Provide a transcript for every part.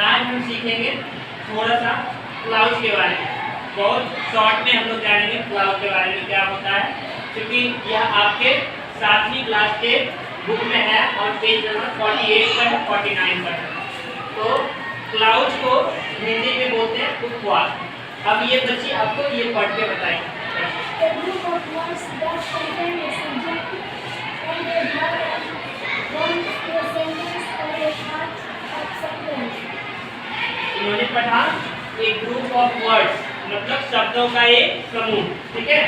आज हम सीखेंगे थोड़ा सा क्लाउड के बारे में। बहुत शॉर्ट में हम लोग जानेंगे क्लाउड के बारे में क्या होता है, क्योंकि यह आपके 7वीं क्लास के बुक में है और पेज नंबर 48 पर है, 49 पर है। तो क्लाउड को हिंदी में बोलते हैं उपवास। अब ये बच्ची आपको ये पढ़ के बताएंगे। इन्होंने पढ़ा एक ग्रुप ऑफ वर्ड्स, मतलब शब्दों का एक समूह, ठीक है।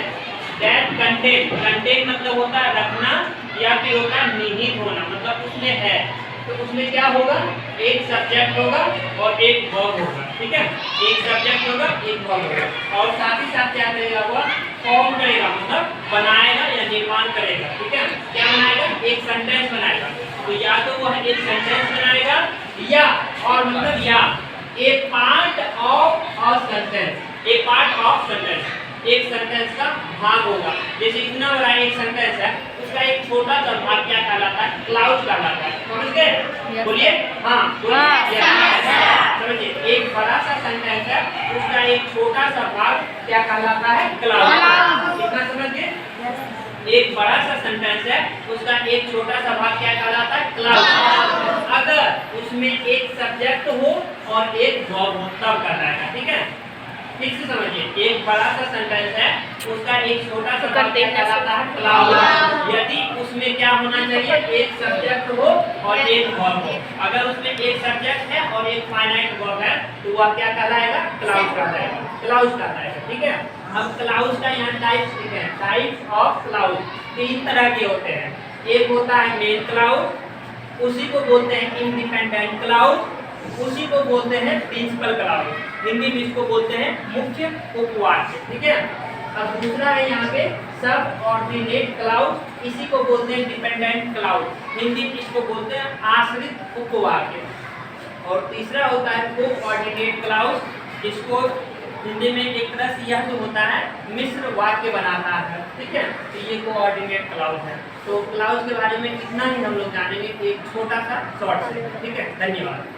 दैट कंटेन मतलब होता है रखना या फिर होता है निहित होना, मतलब उसमें है। तो उसमें क्या होगा, एक सब्जेक्ट होगा और एक वर्ब होगा, ठीक है। एक सब्जेक्ट होगा, एक वर्ब होगा, और साथ ही साथ क्या करेगा, वह फॉर्म करेगा, मतलब बनाएगा या निर्माण करेगा, ठीक है। क्या बनाएगा, एक सेंटेंस बनाएगा। तो या तो वह एक सेंटेंस बनाएगा या और मतलब या a part of a sentence, a part of sentence, एक सेंटेंस का भाग होगा। जैसे इतना बड़ा एक सेंटेंस है, उसका एक छोटा सा भाग क्या कहलाता है, क्लाउड कहलाता है। समझ गए? बोलिए हाँ, समझिए। एक बड़ा सा सेंटेंस है, उसका एक छोटा सा भाग क्या कहलाता है, क्लाउड। कितना समझ गए? एक बड़ा सा सेंटेंस है, उसका एक छोटा सा भाग क्या कहलाता है, क्लाउड। अगर उसमें एक सब्जेक्ट हो और एक वर्ब हो तब कहलाएगा, ठीक है। ठीक से समझिए, एक बड़ा सा सेंटेंस है, उसका एक छोटा सा भाग क्या कहलाता है, क्लाउड। यदि उसमें क्या होना चाहिए, एक सब्जेक्ट हो और एक वर्ब हो। अगर उसमें एक सब्जेक्ट है और एक फाइनाइट वर्ब है तो वह क्या कहलाएगा, क्लाउड कहलाएगा, क्लाउड कहलाएगा, ठीक है। अब क्लाउड का यहाँ टाइप्स लिखे हैं, टाइप्स ऑफ क्लाउड 3 तरह के होते हैं। एक होता है मेन क्लाउड, उसी को बोलते हैं इंडिपेंडेंट क्लाउड, उसी को बोलते हैं प्रिंसिपल क्लाउड, हिंदी में इसको बोलते हैं मुख्य उपवाक्य, ठीक है। अब दूसरा है यहाँ पे सब ऑर्डिनेट क्लाउड, इसी को बोलते हैं डिपेंडेंट क्लाउड, हिंदी में इसको बोलते हैं आश्रित उपवाक्य। और तीसरा होता है को ऑर्डिनेट क्लाउड, इसको हिंदी में एक तरह से यह जो होता है मिश्र वाक्य बनाता है, ठीक है। तो ये कोऑर्डिनेट क्लाउड है। तो क्लाउड के बारे में इतना ही हम लोग जानेंगे, एक छोटा सा शॉर्ट से, ठीक है। धन्यवाद।